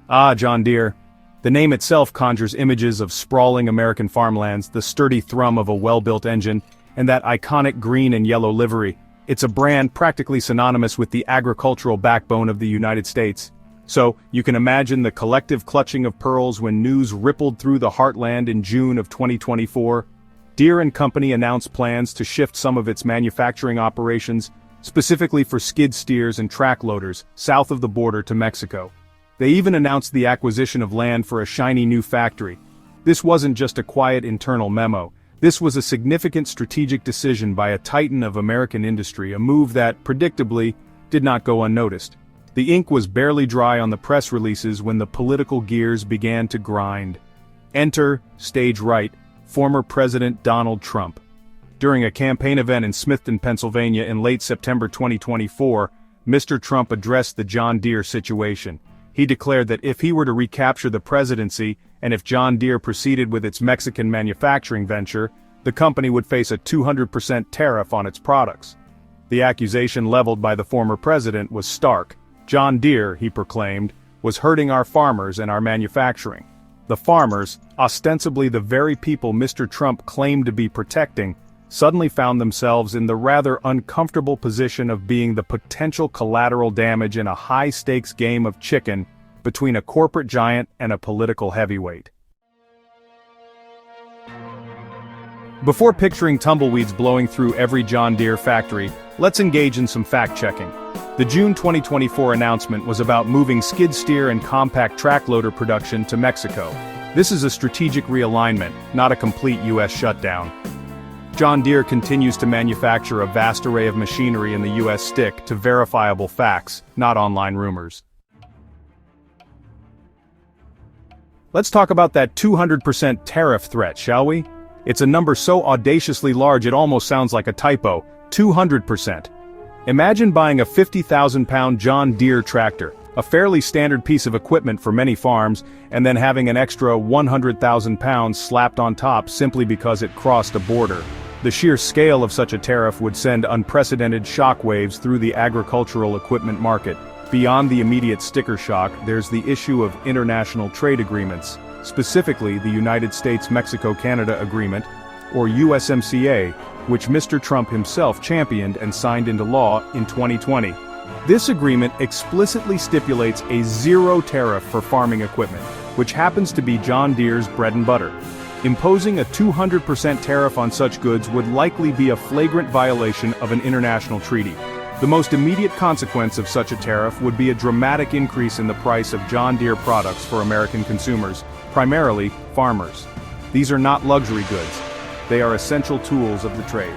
Ah, John Deere. The name itself conjures images of sprawling American farmlands, the sturdy thrum of a well-built engine, and that iconic green and yellow livery. It's a brand practically synonymous with the agricultural backbone of the United States. So, you can imagine the collective clutching of pearls when news rippled through the heartland in June of 2024. Deere and Company announced plans to shift some of its manufacturing operations, specifically for skid steers and track loaders, south of the border to Mexico. They even announced the acquisition of land for a shiny new factory. This wasn't just a quiet internal memo. This was a significant strategic decision by a titan of American industry, a move that, predictably, did not go unnoticed. The ink was barely dry on the press releases when the political gears began to grind. Enter, stage right, former President Donald Trump. During a campaign event in Smithton, Pennsylvania in late September 2024, Mr. Trump addressed the John Deere situation. He declared that if he were to recapture the presidency, and if John Deere proceeded with its Mexican manufacturing venture, the company would face a 200% tariff on its products. The accusation leveled by the former president was stark. John Deere, he proclaimed, was hurting our farmers and our manufacturing. The farmers, ostensibly the very people Mr. Trump claimed to be protecting, suddenly found themselves in the rather uncomfortable position of being the potential collateral damage in a high-stakes game of chicken between a corporate giant and a political heavyweight. Before picturing tumbleweeds blowing through every John Deere factory, let's engage in some fact-checking. The June 2024 announcement was about moving skid steer and compact track loader production to Mexico. This is a strategic realignment, not a complete U.S. shutdown. John Deere continues to manufacture a vast array of machinery in the U.S. Stick to verifiable facts, not online rumors. Let's talk about that 200% tariff threat, shall we? It's a number so audaciously large it almost sounds like a typo. 200%. Imagine buying a 50,000-pound John Deere tractor, a fairly standard piece of equipment for many farms, and then having an extra 100,000 pounds slapped on top simply because it crossed a border. The sheer scale of such a tariff would send unprecedented shockwaves through the agricultural equipment market. Beyond the immediate sticker shock, there's the issue of international trade agreements, specifically the United States-Mexico-Canada Agreement, or USMCA, which Mr. Trump himself championed and signed into law in 2020. This agreement explicitly stipulates a zero tariff for farming equipment, which happens to be John Deere's bread and butter. Imposing a 200% tariff on such goods would likely be a flagrant violation of an international treaty. The most immediate consequence of such a tariff would be a dramatic increase in the price of John Deere products for American consumers, primarily farmers. These are not luxury goods. They are essential tools of the trade.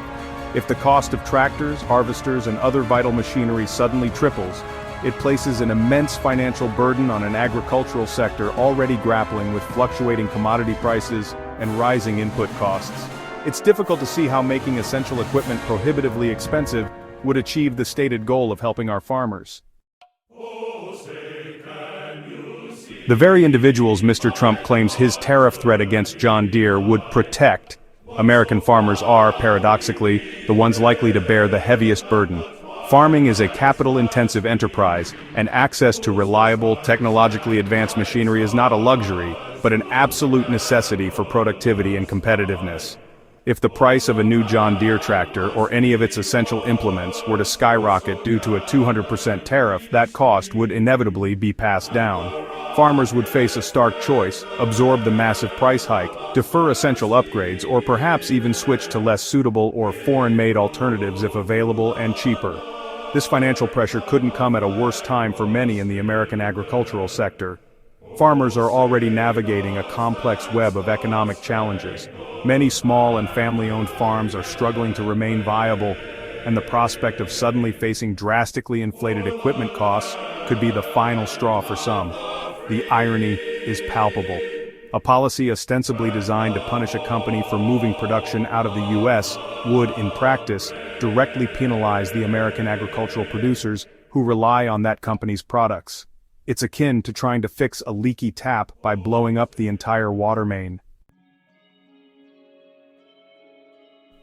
If the cost of tractors, harvesters, and other vital machinery suddenly triples, it places an immense financial burden on an agricultural sector already grappling with fluctuating commodity prices and rising input costs. It's difficult to see how making essential equipment prohibitively expensive would achieve the stated goal of helping our farmers. The very individuals Mr. Trump claims his tariff threat against John Deere would protect, American farmers are, paradoxically, the ones likely to bear the heaviest burden. Farming is a capital-intensive enterprise, and access to reliable, technologically advanced machinery is not a luxury, but an absolute necessity for productivity and competitiveness. If the price of a new John Deere tractor or any of its essential implements were to skyrocket due to a 200% tariff, that cost would inevitably be passed down. Farmers would face a stark choice: absorb the massive price hike, defer essential upgrades, or perhaps even switch to less suitable or foreign-made alternatives if available and cheaper. This financial pressure couldn't come at a worse time for many in the American agricultural sector. Farmers are already navigating a complex web of economic challenges. Many small and family-owned farms are struggling to remain viable, and the prospect of suddenly facing drastically inflated equipment costs could be the final straw for some. The irony is palpable. A policy ostensibly designed to punish a company for moving production out of the U.S. would, in practice, directly penalize the American agricultural producers who rely on that company's products. It's akin to trying to fix a leaky tap by blowing up the entire water main.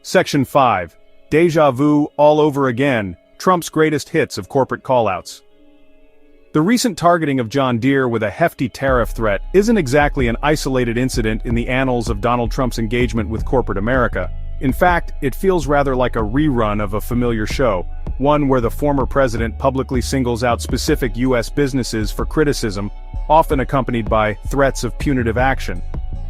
Section 5. Deja vu all over again, Trump's greatest hits of corporate callouts. The recent targeting of John Deere with a hefty tariff threat isn't exactly an isolated incident in the annals of Donald Trump's engagement with corporate America. In fact, it feels rather like a rerun of a familiar show, one where the former president publicly singles out specific U.S. businesses for criticism, often accompanied by threats of punitive action.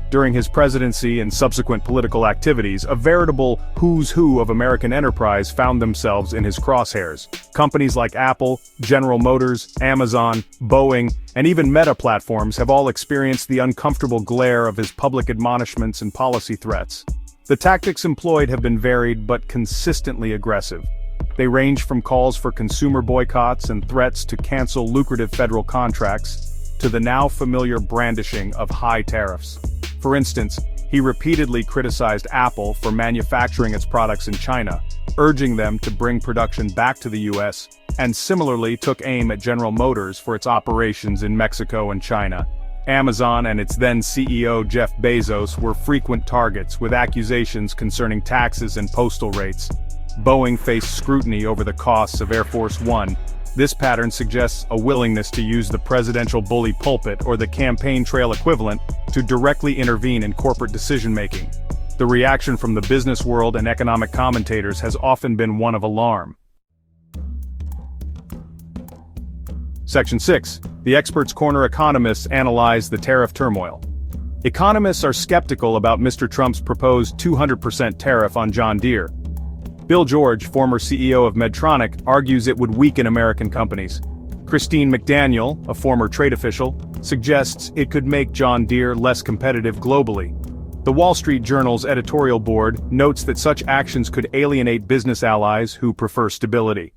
During his presidency and subsequent political activities, a veritable who's who of American enterprise found themselves in his crosshairs. Companies like Apple, General Motors, Amazon, Boeing, and even Meta platforms have all experienced the uncomfortable glare of his public admonishments and policy threats. The tactics employed have been varied but consistently aggressive. They range from calls for consumer boycotts and threats to cancel lucrative federal contracts, to the now familiar brandishing of high tariffs. For instance, he repeatedly criticized Apple for manufacturing its products in China, urging them to bring production back to the US, and similarly took aim at General Motors for its operations in Mexico and China. Amazon and its then CEO Jeff Bezos were frequent targets, with accusations concerning taxes and postal rates. Boeing faced scrutiny over the costs of Air Force One. This pattern suggests a willingness to use the presidential bully pulpit or the campaign trail equivalent to directly intervene in corporate decision-making. The reaction from the business world and economic commentators has often been one of alarm. Section 6. The Experts' Corner Economists analyze the tariff turmoil. Economists are skeptical about Mr. Trump's proposed 200% tariff on John Deere. Bill George, former CEO of Medtronic, argues it would weaken American companies. Christine McDaniel, a former trade official, suggests it could make John Deere less competitive globally. The Wall Street Journal's editorial board notes that such actions could alienate business allies who prefer stability.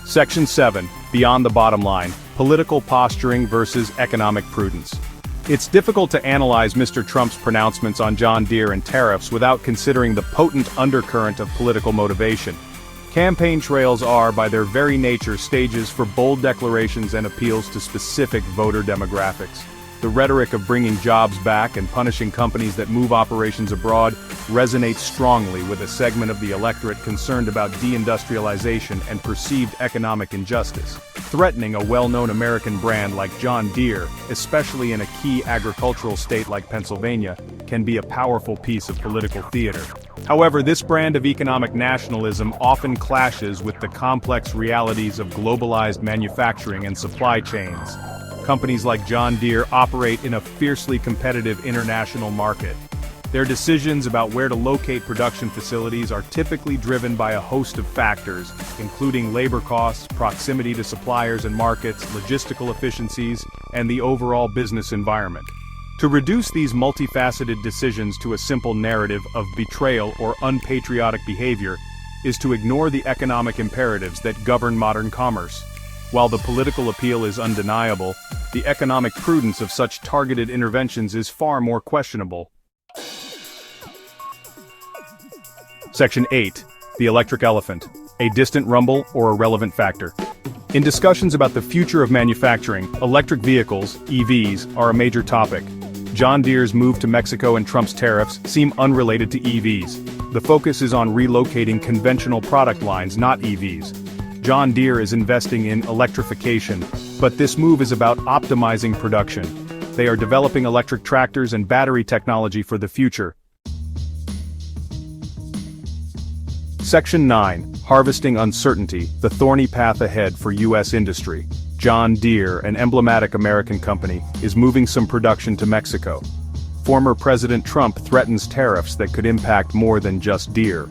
Section 7. Beyond the bottom line, political posturing versus economic prudence. It's difficult to analyze Mr. Trump's pronouncements on John Deere and tariffs without considering the potent undercurrent of political motivation. Campaign trails are, by their very nature, stages for bold declarations and appeals to specific voter demographics. The rhetoric of bringing jobs back and punishing companies that move operations abroad resonates strongly with a segment of the electorate concerned about deindustrialization and perceived economic injustice. Threatening a well-known American brand like John Deere, especially in a key agricultural state like Pennsylvania, can be a powerful piece of political theater. However, this brand of economic nationalism often clashes with the complex realities of globalized manufacturing and supply chains. Companies like John Deere operate in a fiercely competitive international market. Their decisions about where to locate production facilities are typically driven by a host of factors, including labor costs, proximity to suppliers and markets, logistical efficiencies, and the overall business environment. To reduce these multifaceted decisions to a simple narrative of betrayal or unpatriotic behavior is to ignore the economic imperatives that govern modern commerce. While the political appeal is undeniable, the economic prudence of such targeted interventions is far more questionable. Section 8. The Electric Elephant. A distant rumble or a relevant factor. In discussions about the future of manufacturing, electric vehicles, EVs, are a major topic. John Deere's move to Mexico and Trump's tariffs seem unrelated to EVs. The focus is on relocating conventional product lines, not EVs. John Deere is investing in electrification, but this move is about optimizing production. They are developing electric tractors and battery technology for the future. Section 9. Harvesting Uncertainty, the Thorny Path Ahead for U.S. Industry. John Deere, an emblematic American company, is moving some production to Mexico. Former President Trump threatens tariffs that could impact more than just Deere.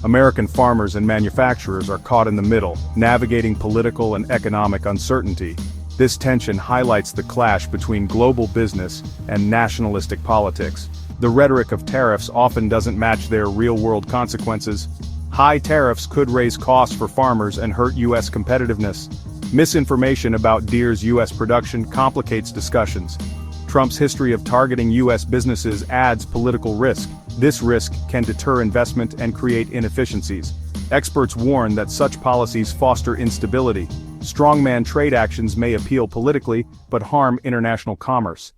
American farmers and manufacturers are caught in the middle, navigating political and economic uncertainty. This tension highlights the clash between global business and nationalistic politics. The rhetoric of tariffs often doesn't match their real-world consequences. High tariffs could raise costs for farmers and hurt U.S. competitiveness. Misinformation about Deere's U.S. production complicates discussions. Trump's history of targeting U.S. businesses adds political risk. This risk can deter investment and create inefficiencies. Experts warn that such policies foster instability. Strongman trade actions may appeal politically, but harm international commerce.